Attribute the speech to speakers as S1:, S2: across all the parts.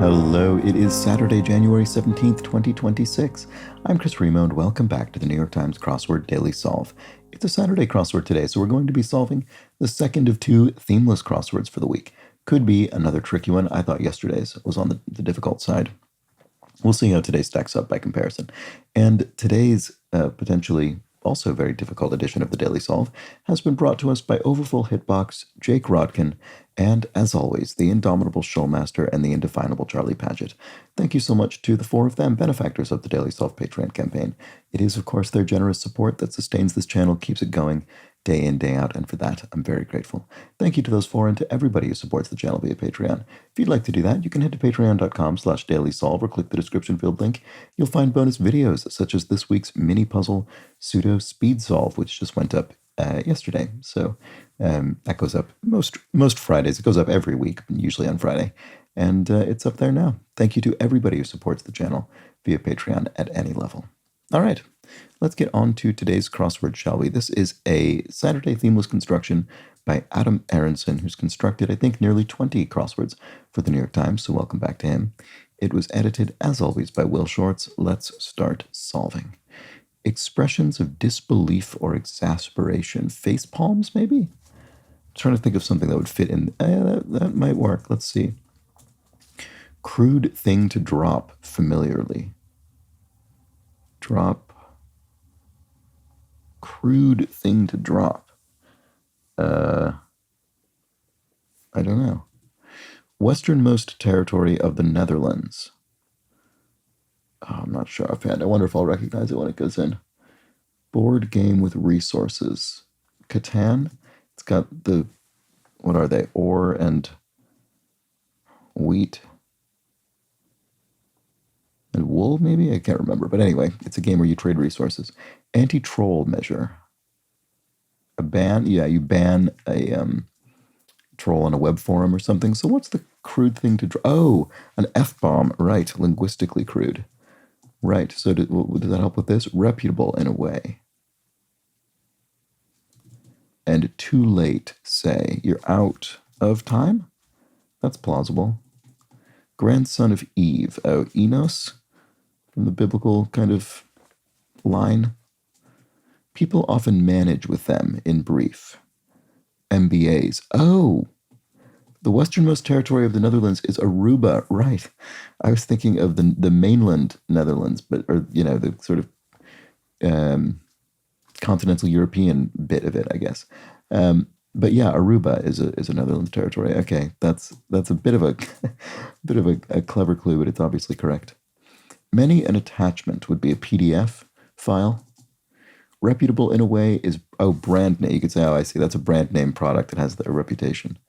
S1: Hello, it is Saturday, January 17th, 2026. I'm Chris Remo, and welcome back to the New York Times Crossword Daily Solve. It's a Saturday crossword today, so we're going to be solving the second of two themeless crosswords for the week. Could be another tricky one. I thought yesterday's was on the difficult side. We'll see how today stacks up by comparison. And today's potentially also very difficult edition of the Daily Solve has been brought to us by Overfull Hitbox, Jake Rodkin, and, as always, the indomitable Shoalmaster and the indefinable Charlie Paget. Thank you so much to the four of them, benefactors of the Daily Solve Patreon campaign. It is, of course, their generous support that sustains this channel, keeps it going day in, day out, and for that, I'm very grateful. Thank you to those four and to everybody who supports the channel via Patreon. If you'd like to do that, you can head to patreon.com/dailysolve or click the description field link. You'll find bonus videos, such as this week's mini puzzle pseudo speed solve, which just went up yesterday. So that goes up most Fridays. It goes up every week, usually on Friday. And it's up there now. Thank you to everybody who supports the channel via Patreon at any level. All right, let's get on to today's crossword, shall we? This is a Saturday themeless construction by Adam Aronson, who's constructed, I think, nearly 20 crosswords for the New York Times, so welcome back to him. It was edited, as always, by Will Shorts. Let's start solving. Expressions of disbelief or exasperation. Face palms, maybe? I'm trying to think of something that would fit in. That might work. Let's see. Crude thing to drop familiarly. Drop. Crude thing to drop. I don't know. Westernmost territory of the Netherlands. Oh, I'm not sure offhand. I wonder if I'll recognize it when it goes in. Board game with resources. Catan. It's got the, what are they? Ore and wheat and wool, maybe? I can't remember. But anyway, it's a game where you trade resources. Anti-troll measure. A ban? Yeah, you ban a troll on a web forum or something. So what's the crude thing to draw? Oh, an F-bomb. Right, linguistically crude. Right, so does that help with this? Reputable in a way. And too late, say. You're out of time? That's plausible. Grandson of Eve. Oh, Enos? From the biblical kind of line. People often manage with them, in brief. MBAs. Oh, the westernmost territory of the Netherlands is Aruba. Right. I was thinking of the mainland Netherlands, the sort of continental European bit of it, I guess. But yeah, Aruba is a Netherlands territory. Okay, that's a bit of a a clever clue, but it's obviously correct. Many an attachment would be a PDF file. Reputable in a way is, brand name. You could say, I see, that's a brand name product that has a reputation.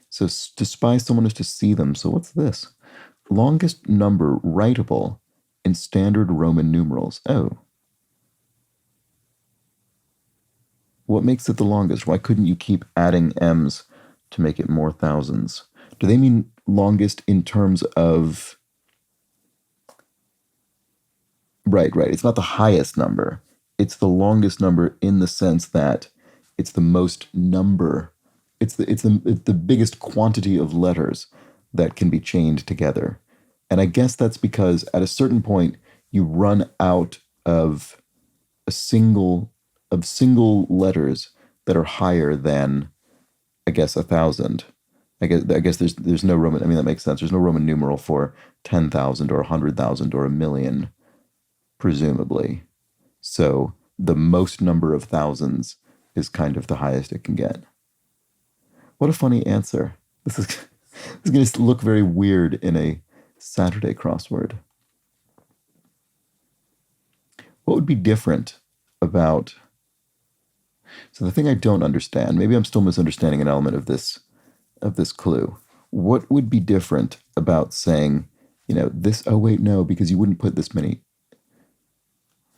S1: So to spy someone is to see them. So what's this? Longest number writable in standard Roman numerals. Oh. What makes it the longest? Why couldn't you keep adding M's to make it more thousands? Do they mean longest in terms of... Right. It's not the highest number. It's the longest number in the sense that it's the most number. It's the biggest quantity of letters that can be chained together. And I guess that's because at a certain point you run out of single letters that are higher than, I guess, 1,000. I guess there's no Roman. I mean, that makes sense. There's no Roman numeral for 10,000 or 100,000 or 1,000,000, presumably. So the most number of thousands is kind of the highest it can get. What a funny answer. This is going to look very weird in a Saturday crossword. What would be different about... So the thing I don't understand, maybe I'm still misunderstanding an element of this clue. What would be different about saying, this... Oh, wait, no, because you wouldn't put this many...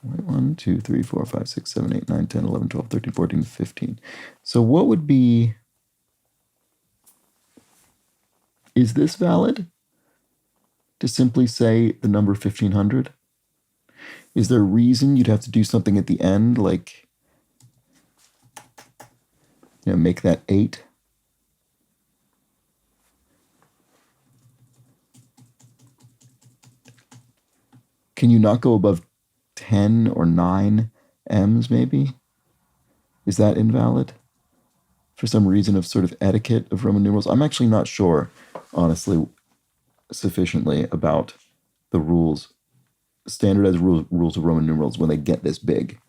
S1: 1, 2, 3, 4, 5, 6, 7, 8, 9, 10, 11, 12, 13, 14, 15. So what would be... Is this valid? To simply say the number 1,500? Is there a reason you'd have to do something at the end, like, make that 8? Can you not go above 10 or 9 M's, maybe? Is that invalid? For some reason of sort of etiquette of Roman numerals? I'm actually not sure, honestly, sufficiently about the rules, standardized rules of Roman numerals when they get this big.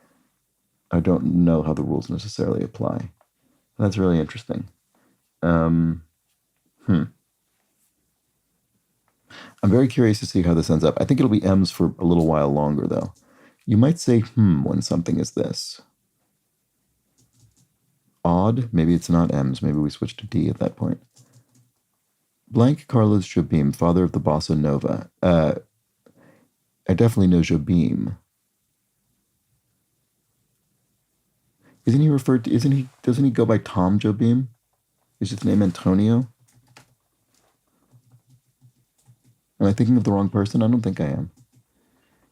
S1: I don't know how the rules necessarily apply. That's really interesting. I'm very curious to see how this ends up. I think it'll be M's for a little while longer, though. You might say when something is this. Odd, maybe it's not M's. Maybe we switch to D at that point. Blank Carlos Jobim, father of the bossa nova. I definitely know Jobim. Isn't he referred to, doesn't he go by Tom Jobim? Is his name Antonio? Am I thinking of the wrong person? I don't think I am.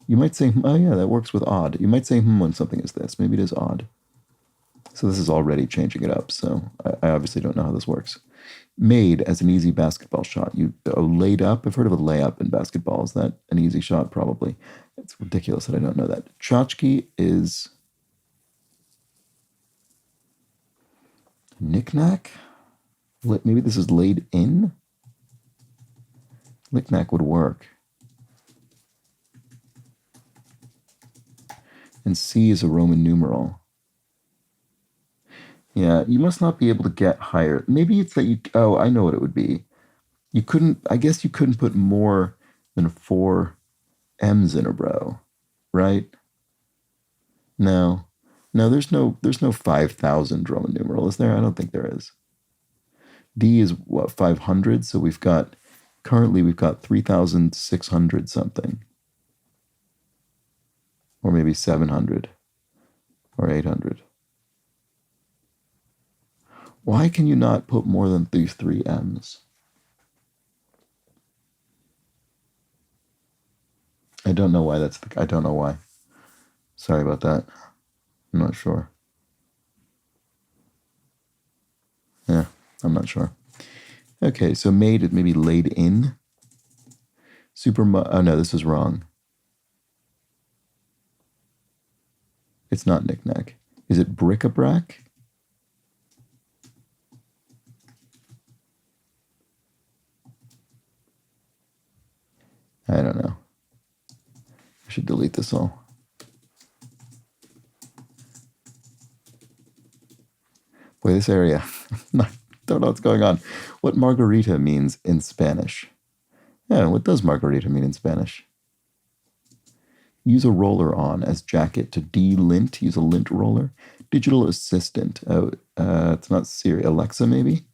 S1: You might say, oh yeah, that works with odd. You might say, when something is this. Maybe it is odd. So this is already changing it up, so I obviously don't know how this works. Made as an easy basketball shot. Laid up? I've heard of a layup in basketball. Is that an easy shot? Probably. It's ridiculous that I don't know that. Tchotchke is knick-knack? Maybe this is laid in? Knick-knack would work. And C is a Roman numeral. Yeah, you must not be able to get higher. Maybe it's that you, oh, I know what it would be. I guess you couldn't put more than 4 M's in a row, right? No, there's no 5,000 Roman numeral, is there? I don't think there is. D is what, 500? So currently we've got 3,600 something. Or maybe 700 or 800. Why can you not put more than these 3 M's? I don't know why I don't know why. Sorry about that. I'm not sure. Yeah, I'm not sure. Okay, so made it maybe laid in. Oh no, this is wrong. It's not knick-knack. Is it bric-a-brac? I don't know. I should delete this all. Boy, this area, I don't know what's going on. What margarita means in Spanish? Yeah, what does margarita mean in Spanish? Use a roller on as jacket to de-lint. Use a lint roller. Digital assistant. Oh, it's not Siri. Alexa, maybe?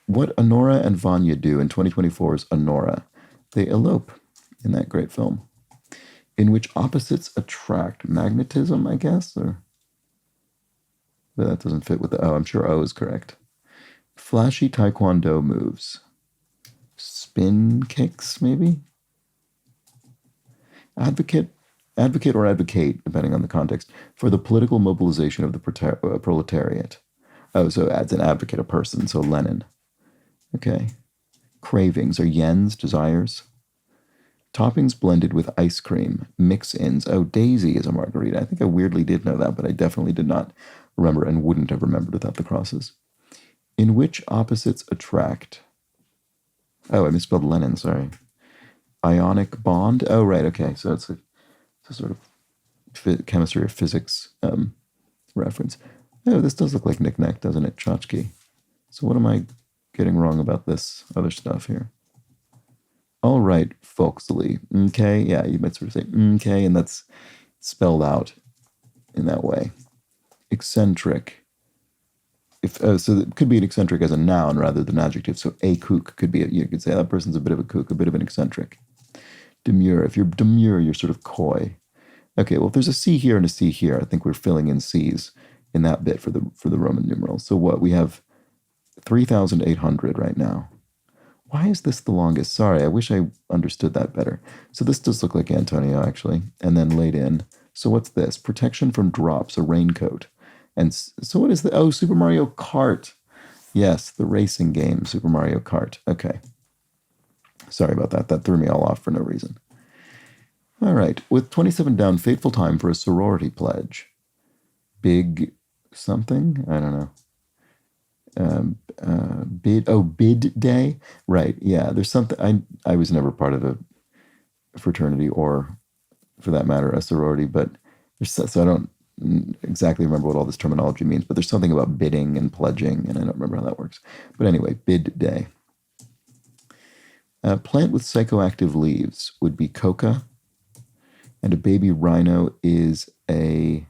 S1: What Honora and Vanya do in 2024's Honora? They elope in that great film. In which opposites attract. Magnetism, I guess? But that doesn't fit with the O. I'm sure O is correct. Flashy taekwondo moves. Spin kicks, maybe? Advocate or advocate, depending on the context, for the political mobilization of the proletariat. Oh, so adds an advocate, a person, so Lenin. Okay. Cravings are yens, desires. Toppings blended with ice cream, mix-ins. Oh, Daisy is a margarita. I think I weirdly did know that, but I definitely did not remember and wouldn't have remembered without the crosses. In which opposites attract. Oh, I misspelled Lenin, sorry. Ionic bond? Oh, right, okay. So it's a sort of chemistry or physics reference. Oh, this does look like knick-knack, doesn't it? Tchotchke. So what am I getting wrong about this other stuff here? All right, folksily. Okay, yeah, you might sort of say okay, and that's spelled out in that way. Eccentric. So it could be an eccentric as a noun rather than adjective. So a kook could be, you could say that person's a bit of a kook, a bit of an eccentric. Demure. If you're demure, you're sort of coy. Okay, well, if there's a C here and a C here, I think we're filling in C's in that bit for the Roman numerals. So what? We have 3,800 right now. Why is this the longest? Sorry, I wish I understood that better. So this does look like Antonio, actually, and then laid in. So what's this? Protection from drops, a raincoat. And so what is the, oh, Super Mario Kart. Yes, the racing game, Super Mario Kart. Okay. Sorry about that. That threw me all off for no reason. All right. With 27 down, fateful time for a sorority pledge. Big something? I don't know. Bid day? Right. Yeah. There's something. I was never part of a fraternity or, for that matter, a sorority, but so I don't exactly remember what all this terminology means, but there's something about bidding and pledging, and I don't remember how that works. But anyway, bid day. A plant with psychoactive leaves would be coca, and a baby rhino is I'm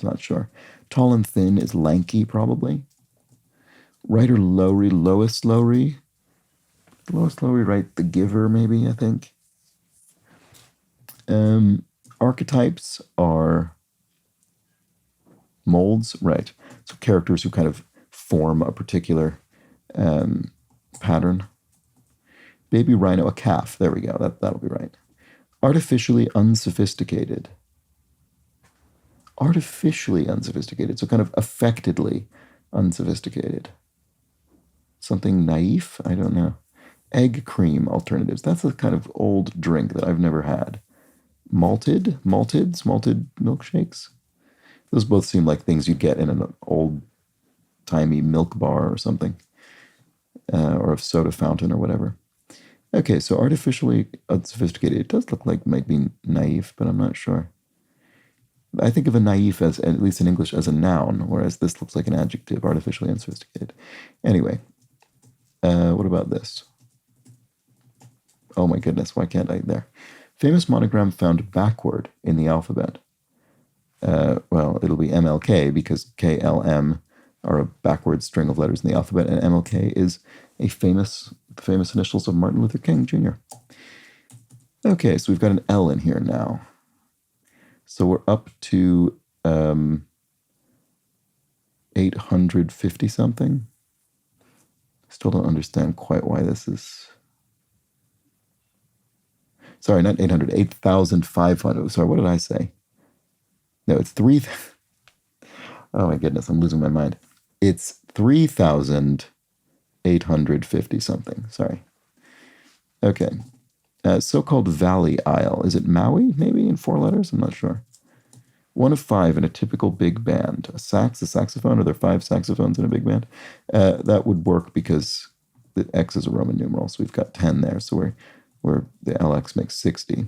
S1: not sure. Tall and thin is lanky, probably. Writer Lowry, Lois Lowry. Lois Lowry, right? The Giver, maybe, I think. Archetypes are molds, right? So characters who kind of form a particular pattern. Baby rhino, a calf. There we go. That'll be right. Artificially unsophisticated. Artificially unsophisticated. So kind of affectedly unsophisticated. Something naif? I don't know. Egg cream alternatives. That's a kind of old drink that I've never had. Malted milkshakes. Those both seem like things you'd get in an old-timey milk bar or something, or a soda fountain or whatever. Okay, so artificially unsophisticated. It does look like it might be naive, but I'm not sure. I think of a naif as, at least in English, as a noun, whereas this looks like an adjective, artificially unsophisticated. Anyway, what about this? Oh my goodness, why can't I? There. Famous monogram found backward in the alphabet. Well, it'll be MLK because KLM are a backward string of letters in the alphabet, and MLK is the famous initials of Martin Luther King Jr. Okay, so we've got an L in here now. So we're up to 850 something. Still don't understand quite why this is. Sorry, not 800, 8,500. Sorry, what did I say? No, it's 3. Oh my goodness, I'm losing my mind. It's 3,850 something. Sorry. Okay. So-called Valley Isle. Is it Maui, maybe, in 4 letters? I'm not sure. 1 of 5 in a typical big band. A saxophone? Are there 5 saxophones in a big band? That would work because the X is a Roman numeral, so we've got 10 there. So we're the LX makes 60.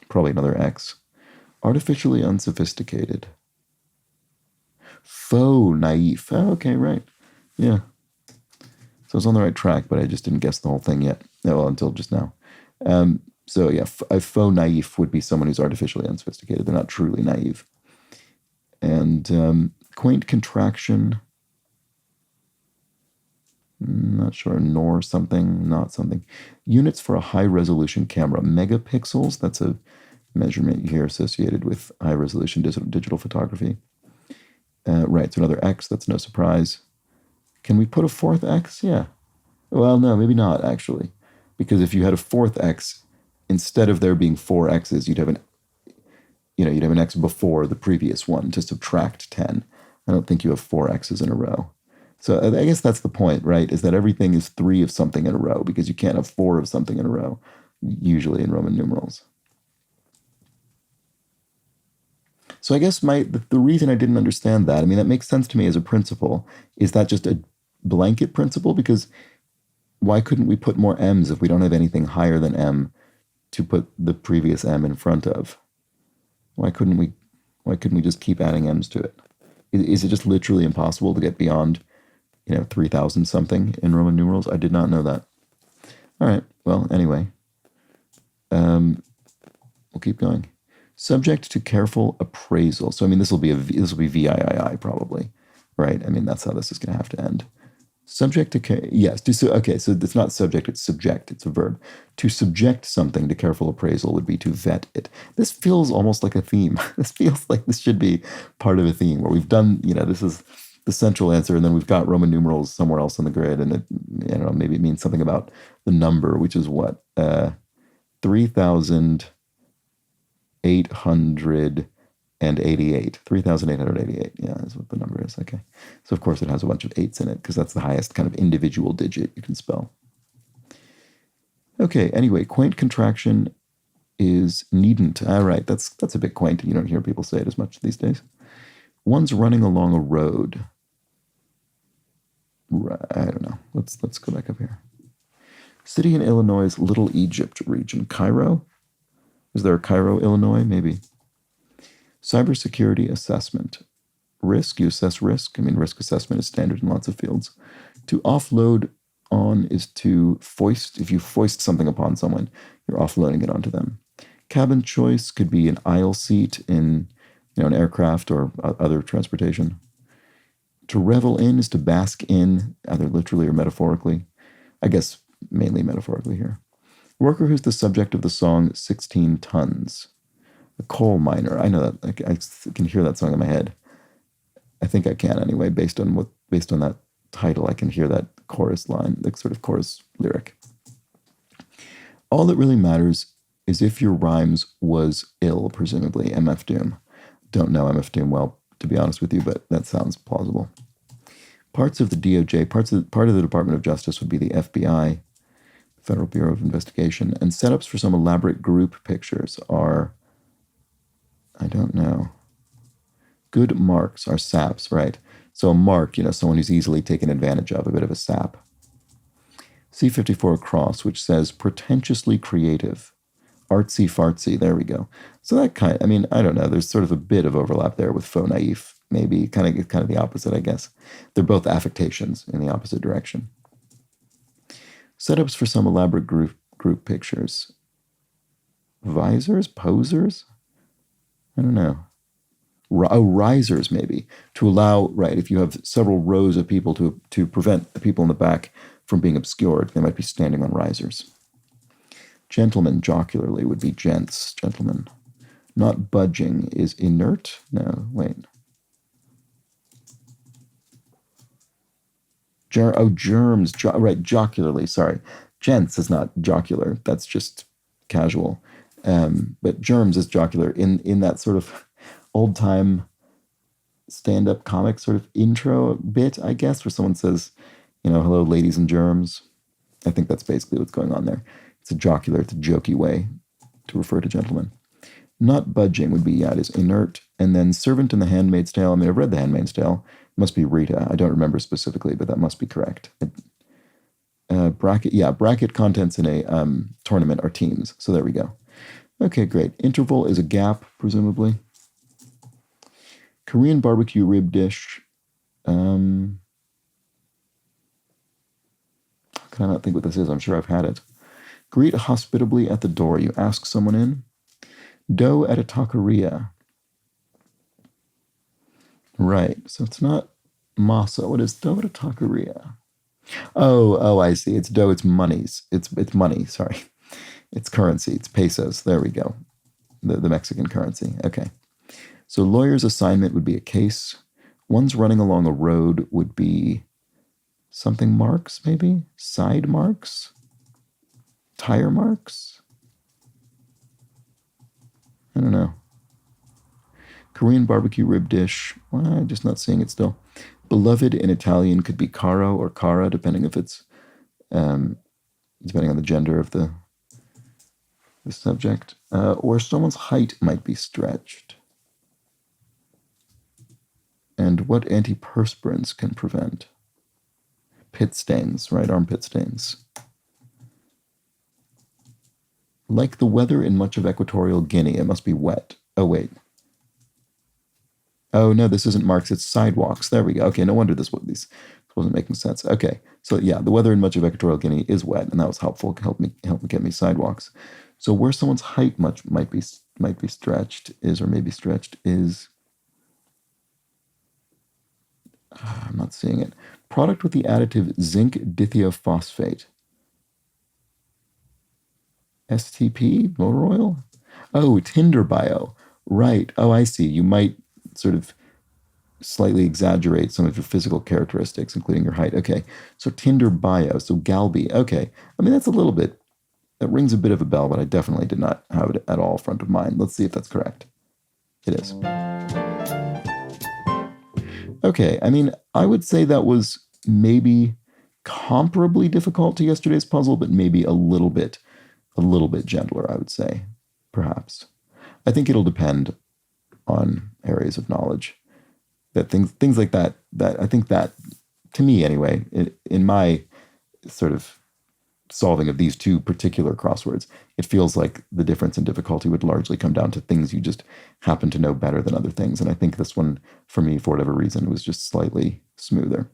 S1: Probably another X. Artificially unsophisticated. Faux naif. Oh, okay, right. Yeah. So I was on the right track, but I just didn't guess the whole thing yet. Well, until just now. So yeah, a faux naif would be someone who's artificially unsophisticated. They're not truly naive. And quaint contraction. Not sure. Nor something, not something. Units for a high-resolution camera. Megapixels. That's a measurement here associated with high-resolution digital photography. Right, so another X. That's no surprise. Can we put a 4th X? Yeah. Well, no, maybe not, actually. Because if you had a 4th X, instead of there being 4 X's, you'd have an X before the previous one to subtract 10. I don't think you have 4 X's in a row. So I guess that's the point, right? Is that everything is 3 of something in a row because you can't have 4 of something in a row, usually in Roman numerals. So I guess the reason I didn't understand that, I mean, that makes sense to me as a principle. Is that just a blanket principle? Because why couldn't we put more M's if we don't have anything higher than M to put the previous M in front of? Why couldn't we just keep adding M's to it? Is it just literally impossible to get beyond, 3,000 something in Roman numerals? I did not know that. All right. Well, anyway, we'll keep going. Subject to careful appraisal. So I mean, this will be VIII probably, right? I mean, that's how this is going to have to end. Subject to yes. Okay, so it's not subject, it's subject. It's a verb. To subject something to careful appraisal would be to vet it. This feels almost like a theme. This feels like this should be part of a theme where we've done, this is the central answer, and then we've got Roman numerals somewhere else on the grid, and maybe it means something about the number, which is what 3,888. 3,888. Yeah, that's what the number is. Okay. So, of course, it has a bunch of 8s in it because that's the highest kind of individual digit you can spell. Okay, anyway, quaint contraction is needn't. All right, that's a bit quaint. You don't hear people say it as much these days. One's running along a road. I don't know. Let's go back up here. City in Illinois' Little Egypt region. Cairo? Is there a Cairo, Illinois? Maybe. Cybersecurity assessment. Risk, you assess risk. I mean, risk assessment is standard in lots of fields. To offload on is to foist. If you foist something upon someone, you're offloading it onto them. Cabin choice could be an aisle seat in an aircraft or other transportation. To revel in is to bask in, either literally or metaphorically. I guess mainly metaphorically here. Worker who's the subject of the song 16 Tons. A coal miner. I know that. I can hear that song in my head. I think I can anyway, based on that title. I can hear that chorus line, the sort of chorus lyric. All that really matters is if your rhymes was ill, presumably MF Doom. Don't know MF Doom well, to be honest with you, but that sounds plausible. Parts of the DOJ, part of the Department of Justice would be the FBI, Federal Bureau of Investigation, and setups for some elaborate group pictures are, I don't know. Good marks are saps, right? So a mark, someone who's easily taken advantage of, a bit of a sap. C54 across, which says pretentiously creative. Artsy fartsy, there we go. So that I don't know, there's sort of a bit of overlap there with faux naif, maybe, kind of the opposite, I guess. They're both affectations in the opposite direction. Setups for some elaborate group pictures. Visors? Posers? I don't know. Risers, maybe, to allow, right, if you have several rows of people to prevent the people in the back from being obscured, they might be standing on risers. Gentlemen, jocularly, would be gents, gentlemen. Not budging is inert? No, wait. Germs, right, jocularly, sorry. Gents is not jocular, that's just casual. But germs is jocular in that sort of old-time stand-up comic sort of intro bit, I guess, where someone says, hello, ladies and germs. I think that's basically what's going on there. It's a jocular, it's a jokey way to refer to gentlemen. Not budging would be, it is inert. And then servant in The Handmaid's Tale. I mean, I've read The Handmaid's Tale. It must be Rita. I don't remember specifically, but that must be correct. Bracket contents in a tournament are teams. So there we go. Okay, great. Interval is a gap, presumably. Korean barbecue rib dish. Can I not think what this is? I'm sure I've had it. Greet hospitably at the door. You ask someone in. Dough at a taqueria. Right. So it's not masa. What is dough at a taqueria? Oh, I see. It's dough. It's monies. It's money. Sorry. It's currency. It's pesos. There we go. The Mexican currency. Okay. So lawyer's assignment would be a case. One's running along a road would be something marks, maybe? Side marks? Tire marks? I don't know. Korean barbecue rib dish. Well, I'm just not seeing it still. Beloved in Italian could be caro or cara, depending if it's depending on the gender of the subject. Or someone's height might be stretched. And what antiperspirants can prevent? Pit stains, right? Armpit stains. Like the weather in much of Equatorial Guinea, it must be wet. Oh, wait. Oh, no, this isn't marks, it's sidewalks. There we go. Okay, no wonder this wasn't making sense. Okay, so yeah, the weather in much of Equatorial Guinea is wet, and that was helpful. Help me get me sidewalks. So where someone's height might be stretched is, or maybe stretched is, I'm not seeing it. Product with the additive zinc dithiophosphate. STP, motor oil? Oh, Tinder bio. Right. Oh, I see. You might sort of slightly exaggerate some of your physical characteristics, including your height. Okay. So Tinder bio. So Galby. Okay. I mean, that rings a bit of a bell, but I definitely did not have it at all front of mind. Let's see if that's correct. It is. Okay. I mean, I would say that was maybe comparably difficult to yesterday's puzzle, but maybe a little bit a little bit gentler, I would say, perhaps. I think it'll depend on areas of knowledge. That things like that I think that, to me anyway, in my sort of solving of these two particular crosswords, it feels like the difference in difficulty would largely come down to things you just happen to know better than other things. And I think this one, for me, for whatever reason, was just slightly smoother.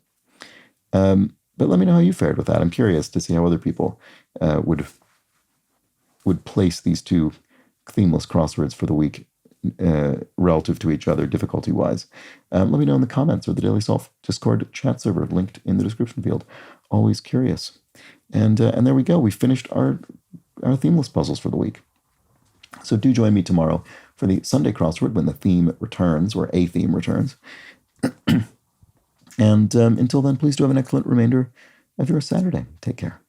S1: But let me know how you fared with that. I'm curious to see how other people would place these two themeless crosswords for the week relative to each other, difficulty-wise. Let me know in the comments or the Daily Solve Discord chat server linked in the description field. Always curious. And there we go. We finished our themeless puzzles for the week. So do join me tomorrow for the Sunday crossword when the theme returns, or a theme returns. And until then, please do have an excellent remainder of your Saturday. Take care.